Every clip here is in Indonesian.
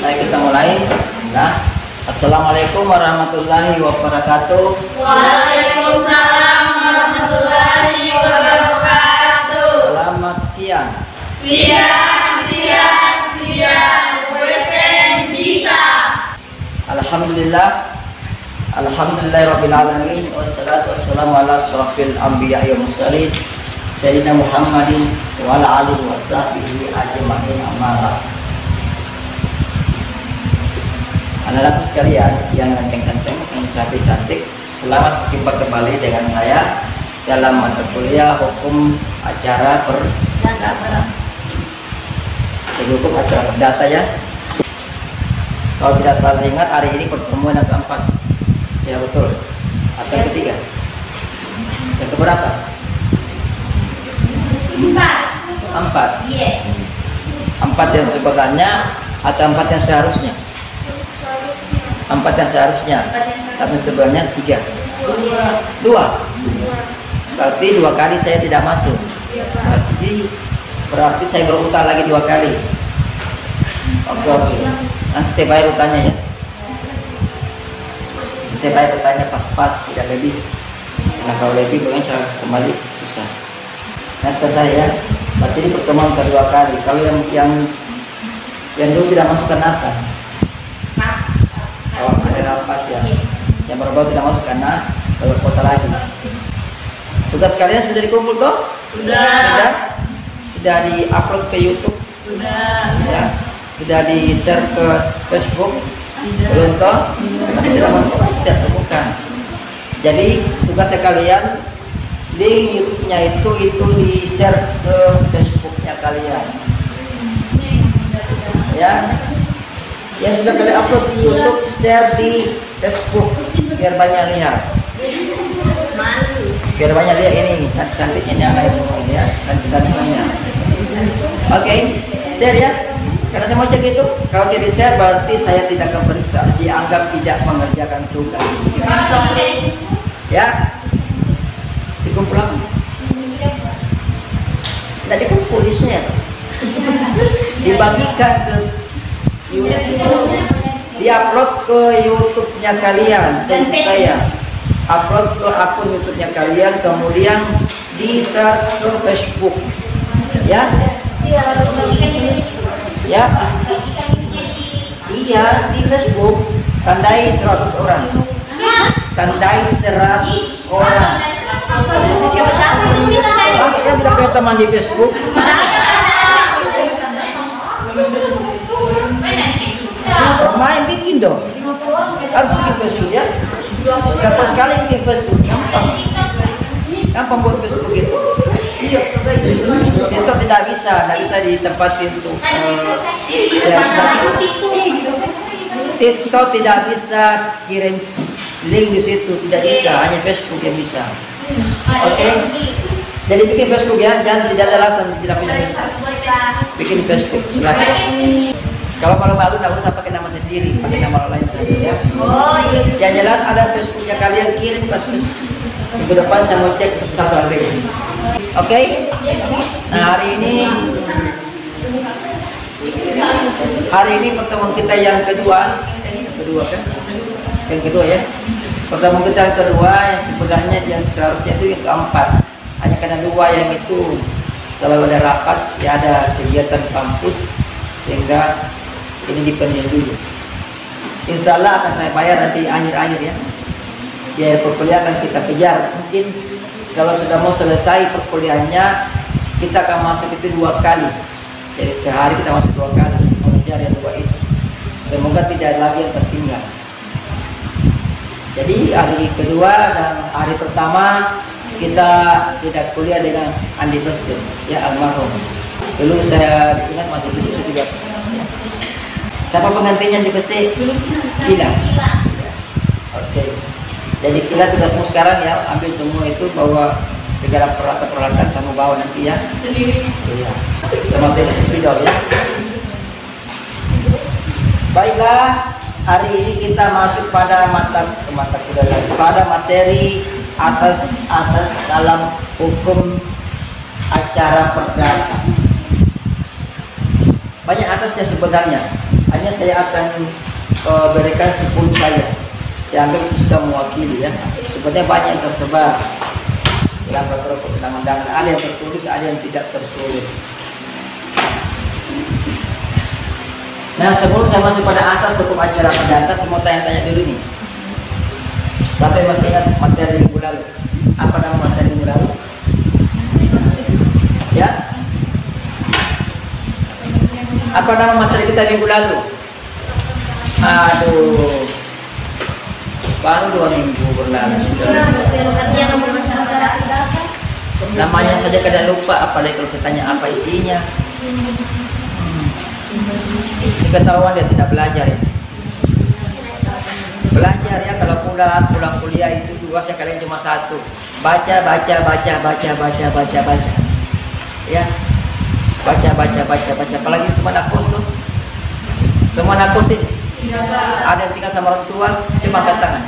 Baik, kita mulai. Nah, Assalamualaikum warahmatullahi wabarakatuh. Waalaikumsalam warahmatullahi wabarakatuh. Selamat siang. Siang. Present bisa. Alhamdulillahirabbil alamin wassalatu wassalamu ala asyrafil anbiya'i wal mursalin sayyidina Muhammadin wa ala alihi washabbihi ajmain amma ba'd. Anak-anakku sekalian yang ganteng-ganteng, yang cantik-cantik, selamat jumpa kembali dengan saya dalam mata kuliah hukum acara perdata. Hukum acara perdata ya. Kalau tidak salah ingat, hari ini pertemuan yang keempat. Ya betul. Atau yang ketiga? Yang keberapa? Empat. Iya. Empat yang sebenarnya atau empat yang seharusnya? Empat yang seharusnya, tapi sebenarnya tiga. Dua. Berarti dua kali saya tidak masuk. Berarti saya berutang lagi dua kali. Oke. Nanti saya bayar utangnya ya. Saya bayar utangnya pas-pas, tidak lebih. Karena kalau lebih bukan cara kembali susah. Nah ke saya, berarti ini pertemuan kedua kali. Kalau yang dulu tidak masuk kenapa? Oh, ada rapat ya. Yang baru tidak masuk karena keluar kota lagi. Tugas kalian sudah dikumpul toh? Sudah. Sudah di-upload ke YouTube? Sudah. Ya. Sudah di-share ke Facebook? Belum toh? Masih tidak mampu, tidak temukan. Jadi tugas kalian link YouTube-nya itu di-share ke Facebook-nya kalian. Ya. Yang sudah kalian upload di YouTube, share di Facebook biar banyak lihat. Biar banyak lihat ini cantiknya ini anak semua ini ya, cantik-cantiknya. Oke, share ya. Karena saya mau cek itu, kalau tidak share berarti saya tidak akan periksa, dianggap tidak mengerjakan tugas. Ya, dikumpul apa? Tidak dikumpul, di share, dibagikan ke YouTube, diupload ke YouTube-nya kalian dan saya upload ke akun YouTube-nya kalian, kemudian di-share ke Facebook. Ya. Ya. Iya, di Facebook tandai 100 orang. Tandai 100 orang. Mas kan tidak punya teman di Facebook? Main bikin dong. Harus bikin Facebook ya. Berapa sekali bikin Facebook? Gampang buat Facebook itu. Itu tidak bisa ditempatin untuk TikTok tidak bisa kirim link di situ, tidak bisa, hanya Facebook yang bisa. Oke. Jadi bikin Facebook ya, jangan tidak ada alasan tidak punya Facebook. Bikin Facebook. Silakan. Kalau malu-malu tidak usah pakai nama sendiri, pakai nama lain saja ya. Yang jelas ada Facebooknya kalian, kirim ke Facebook. Minggu depan saya mau cek satu-satu hari. Oke? Nah hari ini pertemuan kita yang kedua kan? Yang kedua ya. Pertemuan kita yang kedua yang sebenarnya yang seharusnya itu yang keempat. Hanya karena dua yang itu selalu ada rapat, ya ada kegiatan kampus sehingga ini dipending dulu. Insya Allah akan saya bayar nanti akhir-akhir ya. Ya perkuliahan akan kita kejar. Mungkin kalau sudah mau selesai perkuliahannya, kita akan masuk itu 2 kali. Jadi sehari kita masuk 2 kali, mengejar yang 2 itu. Semoga tidak lagi yang tertinggal. Jadi hari kedua dan hari pertama kita tidak kuliah dengan Andi Besim, ya almarhum. Dulu saya ingat masih duduk juga. Siapa penggantinya di Besim? Kila. Oke. Jadi Kila tugasmu sekarang ya, ambil semua itu, bawa segala peralatan kamu bawa nanti ya. Sendiri. Iya. Termasuk spidol ya. Baiklah, hari ini kita masuk pada pada materi asas-asas dalam hukum acara perdata. banyak asasnya sebenarnya. Hanya saya akan berikan 10 saya. Saya anggap itu sudah mewakili ya. Sebenarnya banyak yang tersebar dalam peraturan perundang-undangan. Ada yang tertulis, ada yang tidak tertulis. Nah, sebelum saya masuk pada asas hukum acara perdata, saya mau tanya-tanya dulu nih. Sampai masih ingat materi minggu lalu? Apa nama materi minggu lalu? Ya? Apa nama materi kita minggu lalu? Aduh, baru 2 minggu berlalu sudah. Namanya saja kadang lupa, apalagi kalau saya tanya apa isinya. Ini ketahuan dia tidak belajar ya. Belajar ya, kalau pulang kuliah itu tugasnya kalian cuma satu, baca ya, baca, apalagi semua nakos tuh, semua nakos ini ada yang tinggal sama orang tua, cuma angkat tangan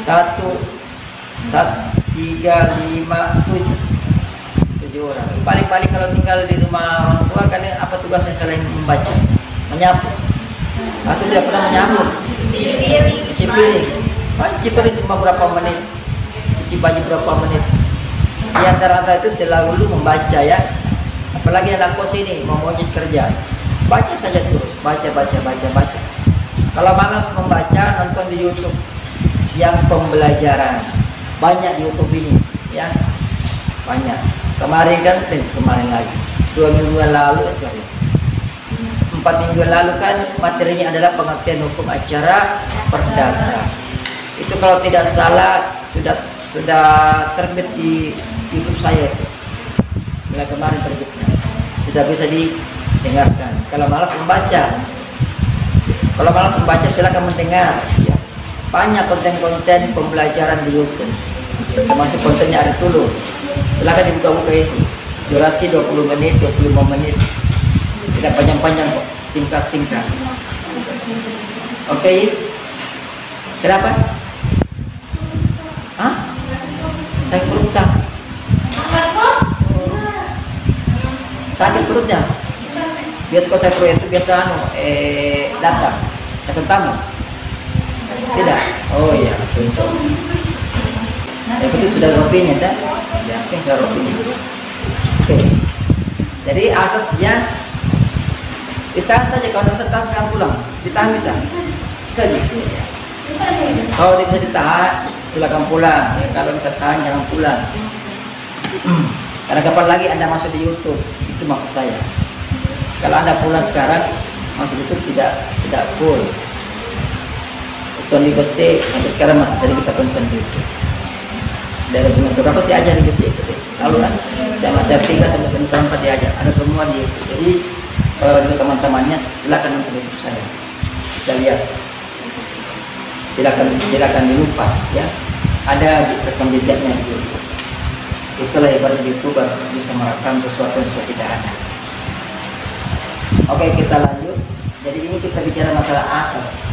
1, 2, 3, 5, 7 orang. Paling-paling kalau tinggal di rumah orang tua kan apa tugasnya selain membaca, menyapu, atau tidak pernah menyapu, cuci piring. Cuci piring cuma berapa menit, cuci baju berapa menit. Di antara itu selalu membaca ya. Apalagi anak kos ini mau monyet kerja, baca saja terus, baca. Kalau malas membaca, nonton di YouTube yang pembelajaran. Banyak di YouTube ini ya, banyak. Kemarin lagi 2 minggu lalu, 4 minggu lalu kan materinya adalah pengertian hukum acara perdata. Itu kalau tidak salah sudah terbit di YouTube saya itu. Mulai kemarin terbitnya. Sudah bisa didengarkan. Kalau malas membaca, silakan mendengar ya. Banyak konten-konten pembelajaran di YouTube. Termasuk kontennya ada dulu. Silakan dibuka-buka itu. Durasi 20 menit, 25 menit. Tidak panjang-panjang kok, singkat-singkat. Oke. Kenapa? Hah? Saya perutnya. Sakit perutnya. Biasa kalau saya perut itu biasa datang tamu. Tidak. Oh iya, contoh. Itu sudah rutin ya, ya, sudah rutin. Oke. Jadi asasnya ditahan saja, kalau bisa tahan sekarang pulang, ditahan bisa aja. Kalau tidak bisa ditahan, silakan pulang. Ya, kalau bisa tahan jangan pulang. Karena kapan lagi Anda masuk di YouTube, itu maksud saya. Kalau Anda pulang sekarang, masuk YouTube tidak full. Tonton di Besti sampai sekarang masih sering kita tonton di YouTube. Dari semester berapa sih ajar di Besti itu? Lalu kan semester 3 sampai semester 4 diajar, ada semua di YouTube. Jadi kalau ada teman-temannya silakan nonton YouTube saya, bisa lihat. Tidak akan dilupa ya. Ada rekam jejaknya di YouTube. Itulah hebat YouTuber, bisa merekam sesuatu yang sudah tidak ada. Oke, kita lanjut. Jadi ini kita bicara masalah asas.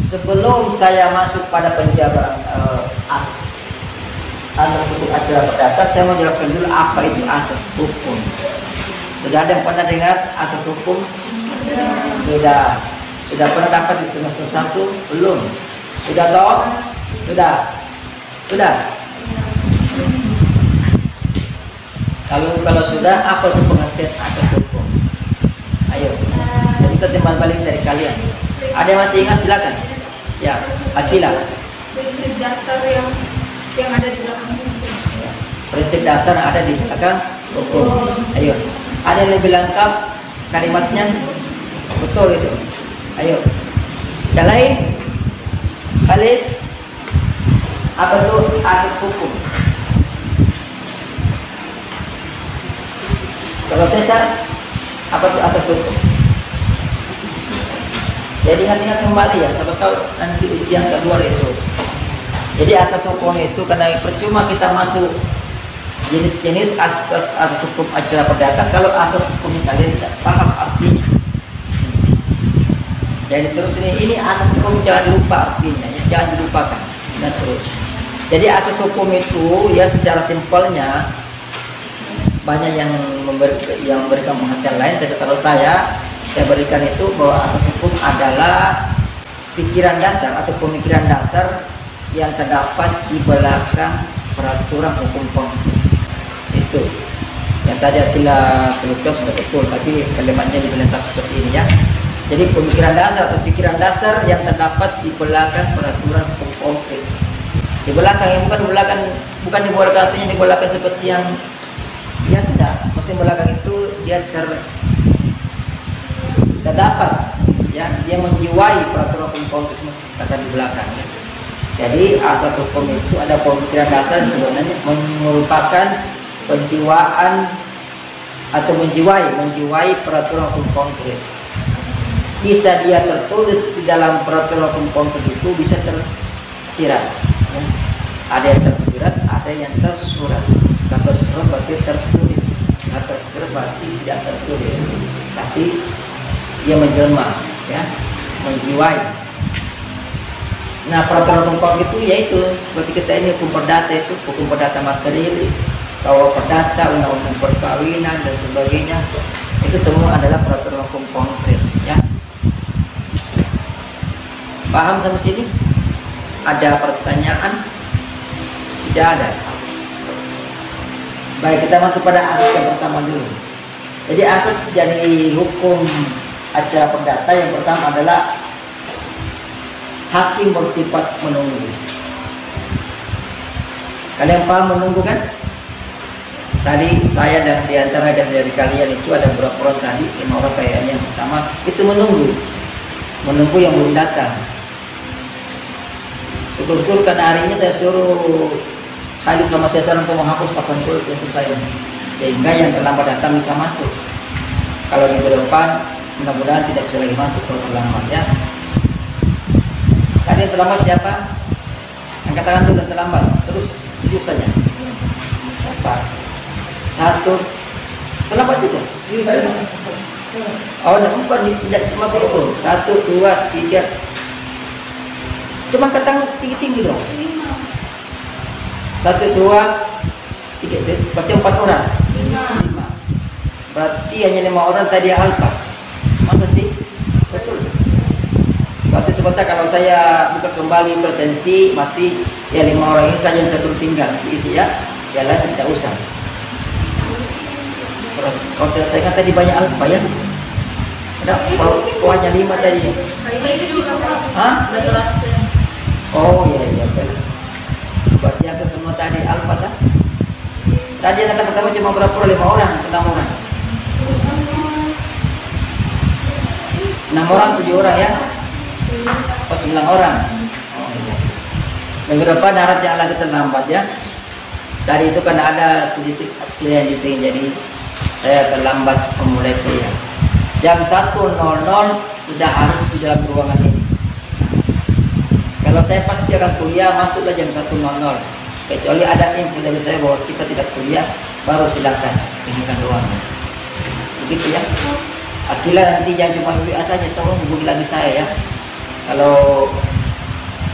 Sebelum saya masuk pada penjabaran asas hukum acara perdata, saya mau jelaskan dulu apa itu asas hukum. Sudah ada yang pernah dengar asas hukum? Sudah pernah dapat di semester 1? Belum? Sudah tahu? Sudah. Kalau sudah, apa itu pengertian asas hukum? Ayo, saya minta timbal balik dari kalian. Ada yang masih ingat? Silakan. Ya, Akila. Prinsip dasar yang ada di belakang hukum. Prinsip dasar ada di belakang hukum. Ayo, ada yang lebih lengkap kalimatnya? Betul itu. Ayo, yang lain? Alif. Apa itu asas hukum? Kalau Cesar, apa itu asas hukum? Jadi ingat-ingat kembali ya, siapa tahu nanti ujian kedua itu. Jadi asas hukum itu, karena percuma kita masuk jenis-jenis asas hukum acara perdata kalau asas hukum kalian tidak paham artinya. Jadi terus ini asas hukum jangan lupa artinya, ya, jangan dilupakan. Dan terus. Jadi asas hukum itu ya secara simpelnya banyak yang memberikan pengertian lain, tapi kalau saya saya berikan itu bahwa asas hukum adalah pikiran dasar atau pemikiran dasar yang terdapat di belakang peraturan hukum konkret. Itu yang tadi Atila sebutkan sudah betul, tapi kalimatnya dibilang seperti ini ya. Jadi pemikiran dasar atau pikiran dasar yang terdapat di belakang peraturan hukum konkret. Di belakang, yang bukan di belakang, bukan di belakang artinya di belakang seperti yang biasa. Maksudnya belakang itu dia terdapat ya, dia menjiwai peraturan hukum konkret kata di belakang ya. Jadi asas hukum itu ada pemikiran dasar sebenarnya merupakan penjiwaan atau menjiwai peraturan hukum konkret. Bisa dia tertulis di dalam peraturan hukum konkret itu, bisa tersirat ya. Ada yang tersirat, ada yang tersurat. Kata tersurat berarti tertulis, kata tersirat berarti tidak tertulis, tapi dia menjelma ya, menjiwai. Nah, peraturan hukum konkret itu yaitu seperti kita ini hukum perdata, itu hukum perdata materi, bahwa perdata, undang-undang perkawinan dan sebagainya, itu semua adalah peraturan hukum konkret ya. Paham sampai sini? Ada pertanyaan? Tidak ada. Baik, kita masuk pada asas yang pertama dulu. Jadi asas dari hukum acara perdata yang pertama adalah hakim bersifat menunggu. Kalian paham menunggu kan? Tadi saya dan diantara dari kalian itu ada beberapa orang tadi, 5 orang kayaknya yang pertama itu menunggu yang belum datang. Syukur-syukur karena hari ini saya suruh Khalid sama Cesar untuk menghapus papan tulis itu saya, sehingga yang terlambat datang bisa masuk. Kalau minggu depan mudah-mudahan tidak bisa lagi masuk kalau terlambat ya. Tadi yang terlambat siapa? Angkat tangan dulu yang terlambat. Terus jujur saja. Siapa? 1. Terlambat juga. Oh, tidak masuk itu. 1, 2, 3. Cuma angkat tangan tinggi-tinggi dong. 1, 2, 3. Berarti 4 orang. 5. Berarti hanya 5 orang tadi alfa. Masa sih? Betul. Berarti sebentar kalau saya buka kembali presensi mati ya 5 orang ini saja yang saya suruh tinggal isi ya. Yang lain tidak usah. Kalau tidak saya kan tadi banyak alfa ya. Ada hanya 5 tadi. Hah? Oh iya iya betul. Berarti hampir semua tadi alfa tak? Tadi yang datang pertama cuma berapa? 5 orang, 6 orang. 6 orang, 7 orang ya? Oh 9 orang. Oh, iya. Minggu depan harap jangan lagi terlambat ya. Tadi itu kan ada sedikit aksinya di sini, jadi saya terlambat memulai kuliah. Jam 1.00 sudah harus di dalam ruangan ini. Kalau saya pasti akan kuliah, masuklah jam 1.00. Kecuali ada info dari saya bahwa kita tidak kuliah, baru silakan tinggalkan ruangan. Begitu ya. Akila nanti jangan cuma WA saja, tolong hubungi lagi saya ya. Kalau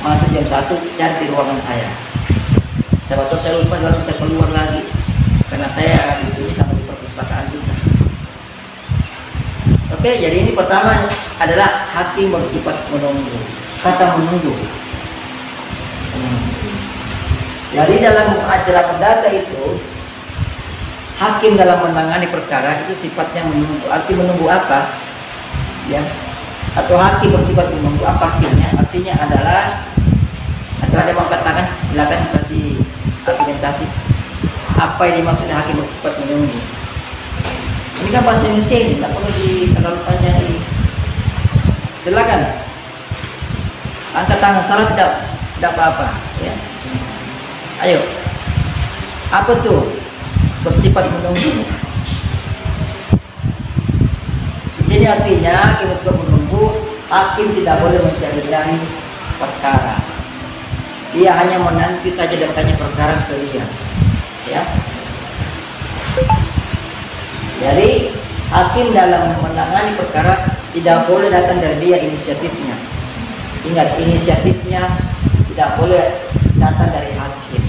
masuk jam 1 cari di ruangan saya. Siapa tahu saya lupa lalu saya keluar lagi, karena saya di sini sama di perpustakaan juga. Oke, jadi ini pertama adalah hakim bersifat menunggu. Kata menunggu. Jadi dalam acara perdata itu hakim dalam menangani perkara itu sifatnya menunggu. Arti menunggu apa? Ya. Atau hakim bersifat menunggu apa artinya? Artinya adalah, atau ada mau katakan silakan kasih argumentasi. Apa yang dimaksudnya hakim bersifat menunggu? Ini kan bahasa Indonesia ini, tak perlu terlalu panjang ini. Silakan. Angkat tangan, salah tidak apa-apa ya. Ayo. Apa tuh bersifat menunggu? Di sini artinya hakim bersifat menunggu, hakim tidak boleh mencari-cari perkara. Dia hanya menanti saja datangnya perkara ke dia. Ya. Jadi hakim dalam menangani perkara tidak boleh datang dari dia inisiatifnya. Ingat, inisiatifnya tidak boleh datang dari hakim.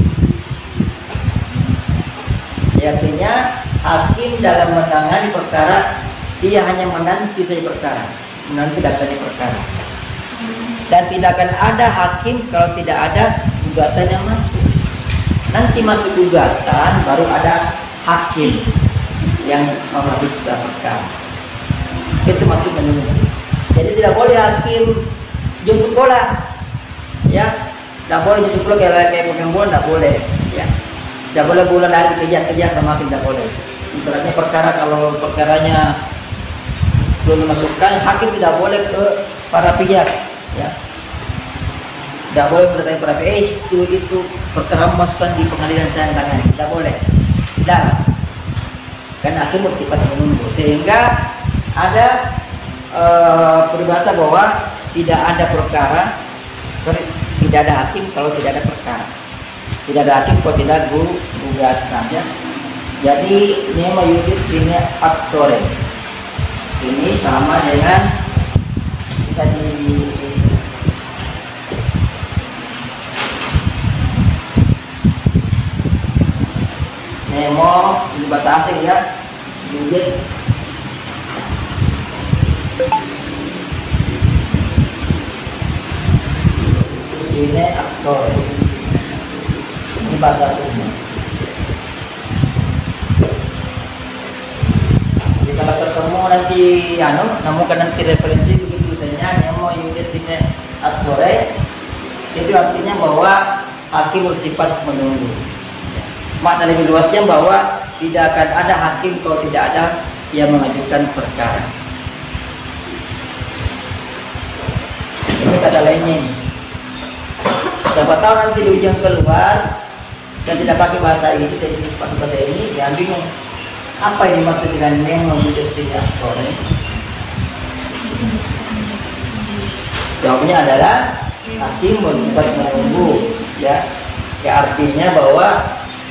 Artinya hakim dalam menangani perkara dia hanya menanti saja perkara, menanti datangnya perkara. Dan tidak akan ada hakim kalau tidak ada gugatan yang masuk. Nanti masuk gugatan baru ada hakim yang memeriksa perkara. Itu masuk menunggu. Jadi tidak boleh hakim jemput bola, ya. Tidak boleh jemput bola kayak pemain bola, tidak boleh, ya. Tidak boleh bola lari kejar-kejar sama hakim, tidak boleh. Ibaratnya perkara, kalau perkaranya belum dimasukkan, hakim tidak boleh ke para pihak, ya. Tidak boleh mendatangi para pihak, itu perkara masukkan di pengadilan saya tangani, tidak boleh, tidak. Karena hakim bersifat menunggu, sehingga ada peribahasa bahwa tidak ada perkara, tidak ada hakim kalau tidak ada perkara, tidak ada hakim kalau tidak gugatan, ya. Jadi nema iuris sine actore ini sama dengan bisa di nemo ini bahasa asing, ya, iuris sine actore ini bahasa asingnya. Kalau ketemu nanti nemukan nanti referensi begitu tulisannya nemo iuris sine actore, itu artinya bahwa hakim bersifat menunggu. Makna lebih luasnya bahwa tidak akan ada hakim kalau tidak ada yang mengajukan perkara. Ini kata lainnya ini. Siapa tahu nanti di ujung keluar saya tidak pakai bahasa ini, tidak pakai bahasa ini, yang bingung apa yang dimaksud dengan nemo iuris sine actore. Jawabnya adalah hakim bersifat menunggu, ya. Artinya bahwa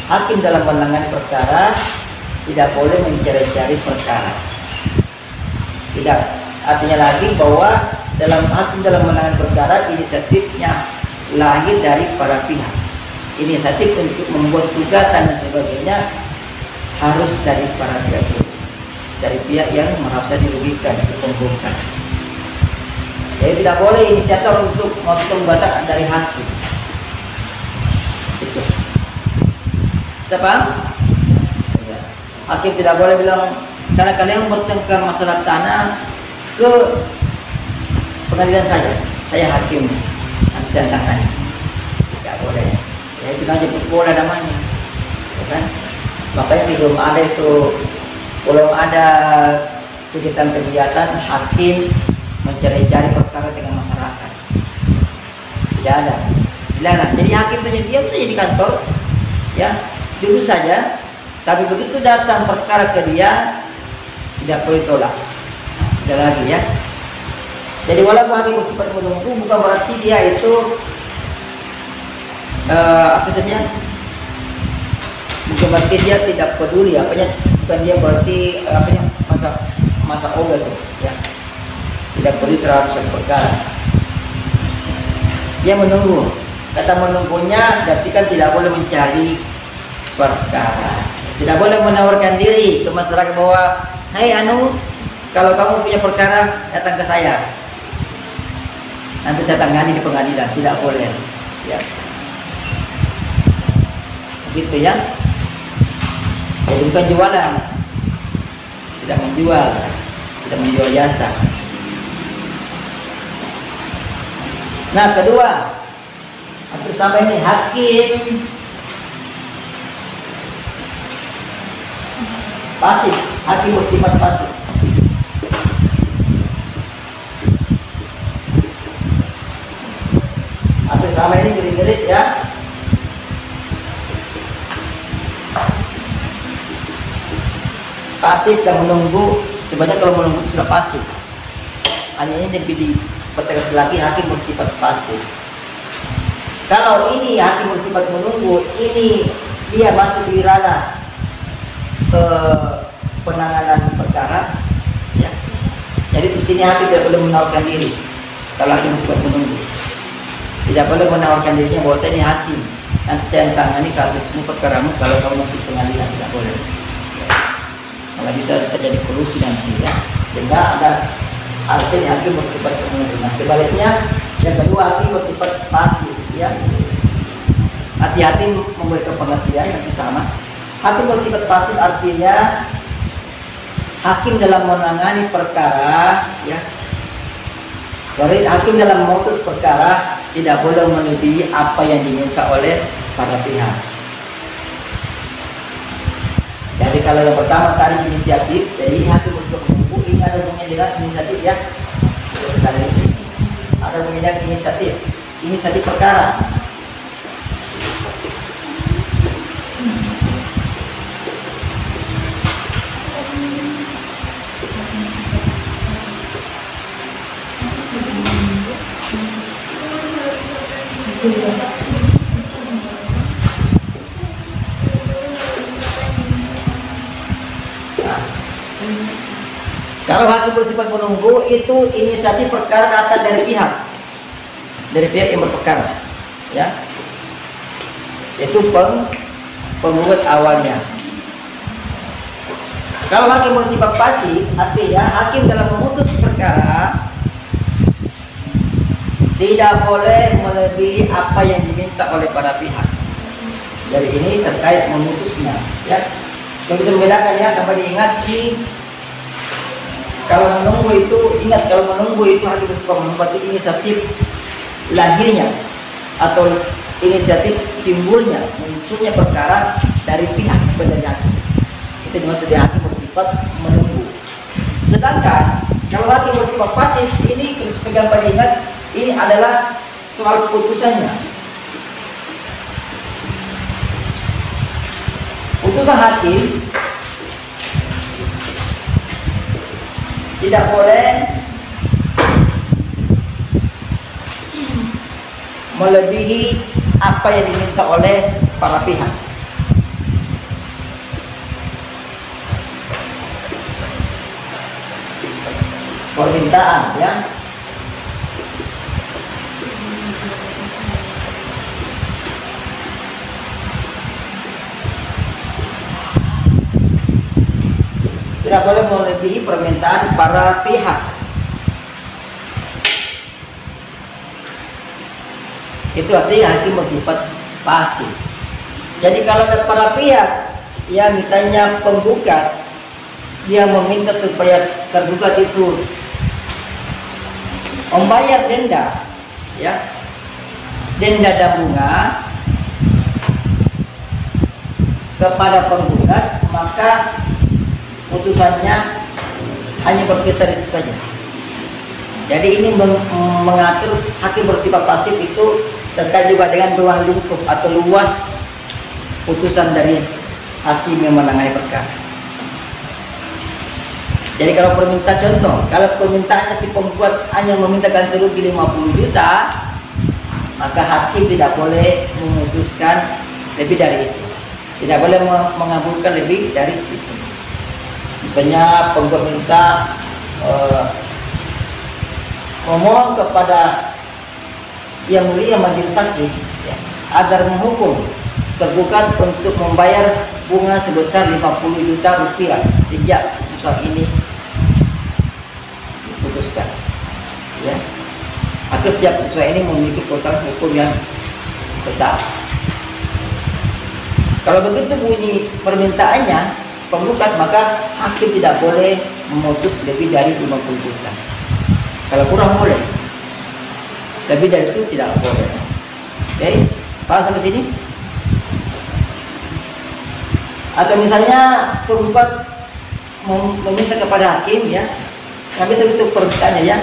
hakim dalam menangani perkara tidak boleh mencari-cari perkara. Tidak. Artinya lagi bahwa hakim dalam menangani perkara, inisiatifnya lahir dari para pihak. Inisiatif untuk membuat gugatan dan sebagainya harus dari para pihak, dari pihak yang merasa dirugikan, dikumpulkan. Jadi tidak boleh inisiator untuk masuk gugatan dari hakim. Itu. Siapa? Hakim tidak boleh bilang karena kalian bertengkar masalah tanah ke pengadilan saja, saya hakim, nanti saya tangani. Tidak boleh. Ya itu kan jemput bola namanya, ya kan? Makanya belum ada kegiatan-kegiatan hakim mencari-cari perkara dengan masyarakat. Tidak ada. Dilarang. Jadi hakim itu diam saja di kantor, ya, duduk saja. Tapi begitu datang perkara ke dia, tidak perlu tolak. Tidak lagi, ya. Jadi walaupun hakim bersifat menunggu, bukan berarti dia itu apa saja. Bukan berarti dia tidak peduli, bukan dia berarti masa oga tuh, ya, tidak peduli terhadap suatu perkara. Dia menunggu. Kata menunggunya berarti kan tidak boleh mencari perkara, tidak boleh menawarkan diri ke masyarakat bahwa, hai kalau kamu punya perkara datang ke saya, nanti saya tangani di pengadilan. Tidak boleh, ya. Begitu, ya. Jadi bukan jualan, tidak menjual jasa. Nah, kedua, hampir sama ini, hakim pasif, hakim bersifat pasif. Hampir sama ini mirip-mirip, ya. Pasif dan menunggu, sebenarnya kalau menunggu itu sudah pasif. Hanya ini lebih dipertegas lagi, hakim bersifat pasif. Kalau ini hakim bersifat menunggu, ini dia masuk di ranah penanganan perkara, ya. Jadi di sini hakim tidak boleh menawarkan diri. Kalau hakim bersifat menunggu, tidak boleh menawarkan dirinya bahwa saya ini hakim, nanti saya tangani kasusmu, perkaramu, kalau kamu masuk pengadilan, tidak boleh. Malah bisa terjadi kolusi nanti, ya. sehingga ada alasan hakim bersifat menunggu. Nah, sebaliknya yang kedua hakim bersifat pasif, ya. Hati-hati memberikan pengertian yang sama. Hakim bersifat pasif artinya hakim dalam menangani perkara, ya. Hakim dalam memutus perkara tidak boleh melebihi apa yang diminta oleh para pihak. Jadi kalau yang pertama tadi inisiatif, jadi hakim bersifat menunggu, ini ada hubungannya dengan inisiatif, ya. Sekali ini ada hubungannya dengan inisiatif perkara. Kalau hakim bersifat menunggu, itu inisiatif perkara datang dari pihak yang berperkara, ya. Itu pembuat awalnya. Kalau hakim bersifat pasif, artinya hakim dalam memutus perkara tidak boleh melebihi apa yang diminta oleh para pihak. Jadi ini terkait memutusnya, ya. Kita bisa membedakan, ya. Dapat diingat kalau menunggu itu, ingat kalau menunggu itu hakim bersifat menunggu itu inisiatif lahirnya atau inisiatif timbulnya, munculnya perkara dari pihak dari hakim. Itu dimaksudnya hakim bersifat menunggu. Sedangkan kalau hakim bersifat pasif, ini harus pegang pada ingat, ini adalah soal putusannya. Putusan hakim tidak boleh melebihi apa yang diminta oleh para pihak. Permintaan, ya. Tidak boleh melebihi permintaan para pihak. Itu artinya hakim bersifat pasif. Jadi kalau ada para pihak, ya misalnya penggugat, dia meminta supaya tergugat itu membayar denda, ya, denda dan bunga kepada penggugat, maka putusannya hanya berkisar itu saja. Jadi ini mengatur hakim bersifat pasif itu terkait juga dengan ruang lingkup atau luas putusan dari hakim yang menangani perkara. Jadi kalau permintaan, contoh, kalau permintaannya si penggugat hanya meminta ganti rugi 50 juta, maka hakim tidak boleh memutuskan lebih dari itu. Tidak boleh mengabulkan lebih dari itu. Misalnya penggugat minta memohon kepada yang mulia majelis hakim, ya, agar menghukum tergugat untuk membayar bunga sebesar 50 juta rupiah sejak putusan ini diputuskan, ya, atau setiap putusan ini memiliki kekuatan hukum yang tetap. Kalau begitu bunyi permintaannya penggugat, maka hakim tidak boleh memutus lebih dari 50 juta. Kalau kurang boleh, lebih dari itu tidak boleh. Oke, paham sampai sini? Atau misalnya penggugat meminta kepada hakim, ya, kami sebut permintaannya, ya,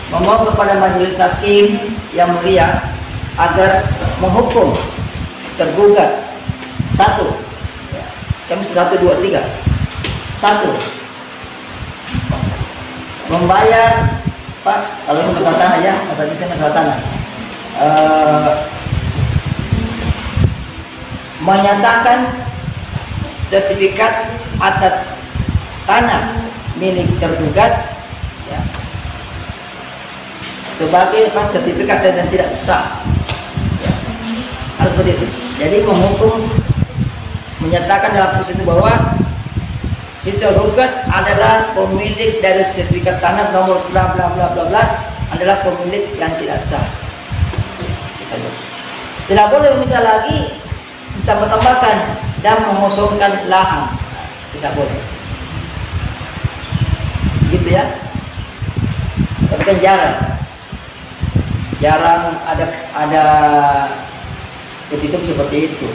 memohon kepada majelis hakim yang mulia agar menghukum tergugat satu, kami 1, 2, 3. 1, membayar, Pak, kalau ini masalah tanah, ya, masalah tanah, menyatakan sertifikat atas tanah milik tergugat, ya, sebagai sertifikat dan tidak sah, ya, harus seperti itu. Jadi menghukum, menyatakan dalam proses itu bahwa si tergugat adalah pemilik dari sertifikat tanah nomor bla bla bla bla bla, adalah pemilik yang tidak sah. Tidak boleh meminta lagi, tambah-tambahkan dan mengosongkan lahan, tidak boleh. Gitu ya. Tapi kan jarang ada petitum seperti itu,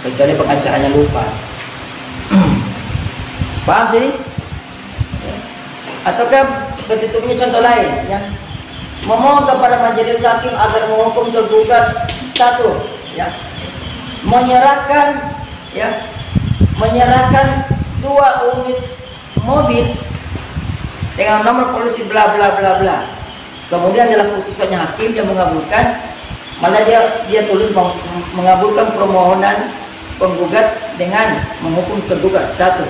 kecuali pengacaranya lupa. Paham sih? Ataukah petitumnya contoh lain yang memohon kepada majelis hakim agar menghukum tergugat satu, ya, menyerahkan 2 unit mobil dengan nomor polisi bla bla bla bla. Kemudian dalam putusannya hakim yang mengabulkan, malah dia tulis mengabulkan permohonan penggugat dengan menghukum tergugat satu,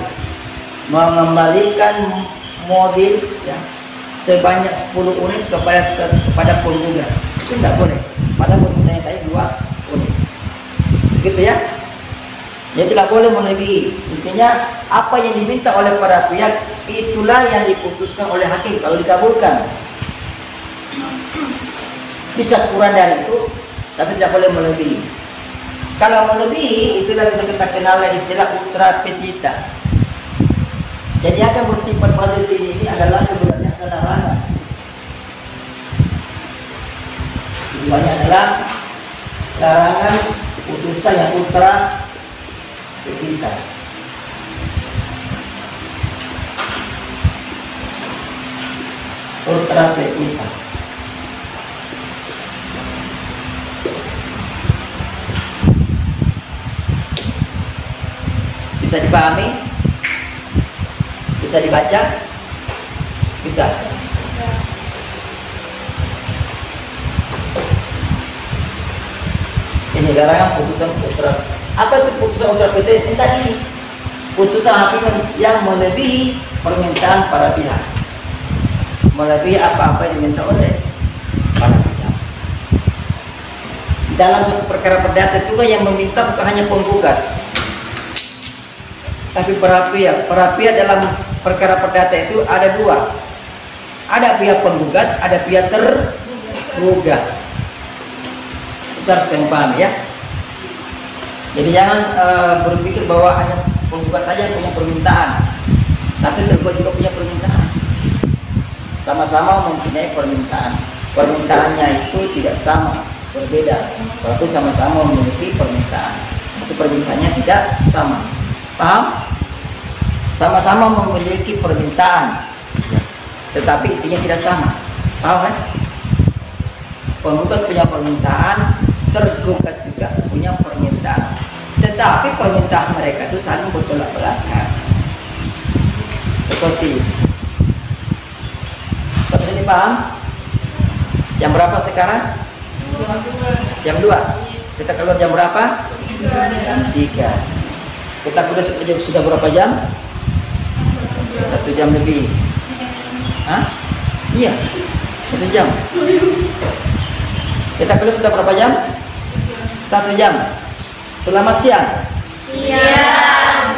mengembalikan mobil, ya, sebanyak 10 unit kepada penggugat. Itu tidak boleh. Padahal penggunanya tadi 2 unit. Gitu ya. Ya tidak boleh melebihi. Intinya apa yang diminta oleh para pihak itulah yang diputuskan oleh hakim kalau dikabulkan. Bisa kurang dari itu, tapi tidak boleh melebihi. Kalau melebihi, itulah bisa kita kenal istilah ultra petita. Jadi akan bersifat pasal sini ini adalah sebenarnya larangan. Tujuannya adalah larangan putusan yang ultra petita. Ultra petita. Bisa dipahami? Bisa dibaca? Bisa. Ini larangan putusan ultra. Apa itu putusan ultra PT? Ini tadi putusan hakim yang melebihi permintaan para pihak, melebihi apa-apa yang diminta oleh para pihak. Dalam suatu perkara perdata juga yang meminta bukan hanya penggugat, tapi para pihak dalam perkara perdata itu ada 2. Ada pihak penggugat, ada pihak tergugat. Kita harus paham ya. Jadi jangan berpikir bahwa hanya penggugat saja yang punya permintaan, tapi tergugat juga punya permintaan. Sama-sama mempunyai permintaan. Permintaannya itu tidak sama, berbeda. Walaupun sama-sama memiliki permintaan, tapi permintaannya tidak sama. Paham? Sama-sama memiliki permintaan, tetapi isinya tidak sama. Paham kan? Penggugat punya permintaan, tergugat juga punya permintaan, tetapi permintaan mereka itu saling bertolak belakang. Seperti itu. Sampai ini paham? Jam berapa sekarang? Jam 2. Kita keluar jam berapa? 3. Kita sudah berapa jam? 1 jam lebih. Hah? Iya, 1 jam. Kita keluar sudah berapa jam? 1 jam. Selamat siang. Siang.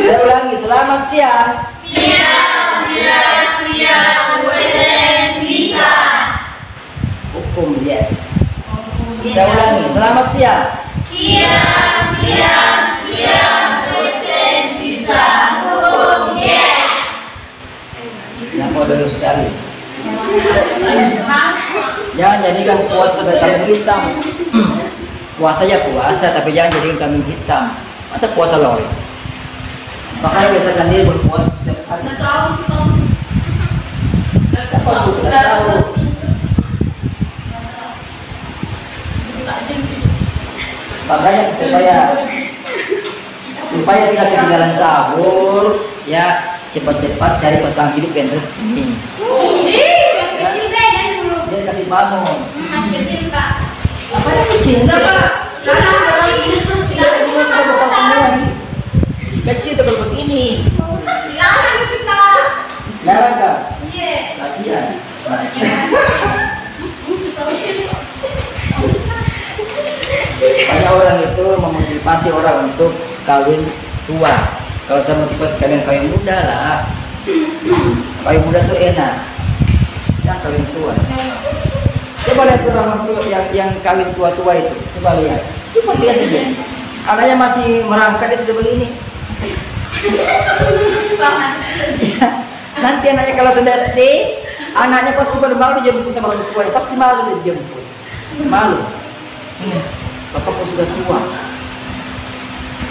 Saya ulangi, selamat siang. Siang. Bisa. Hukum yes. Saya ulangi, selamat siang. Siang. Bisa. Hukum yes. Yang bodoh sekali. Jangan jadikan puasa sebagai kambing hitam. Puasa ya puasa, tapi jangan jadikan kambing hitam. Masa puasa loh? Makanya biasakan dia berpuasa setiap hari. Siapa tuh tidak tahu? Makanya supaya tidak ketinggalan sahur, ya cepat-cepat cari pasangan hidup yang resmi. Dia kasih bangun. Apa yang cinta? Kecil itu begini. Larang kah? Kasihan. Banyak orang itu memotivasi orang untuk kawin tua. Kalau sama tipe sekalian kawin muda lah. Kawin muda tuh enak. Yang kawin tua. Coba lihat orang tua yang kawin tua-tua itu. Coba lihat. Cuma dia saja. Anaknya masih merangkak dia sudah begini. Ya, nanti anaknya kalau sudah SD, anaknya pasti pada malu dijemput sama orang tua. Pasti malu dijemput. Malu. Bapakku sudah tua.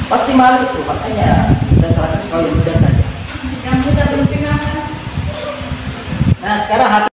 Pasti malu tuh. Makanya saya sarankan kawin muda saja. Yang muda belum pindah. Nah sekarang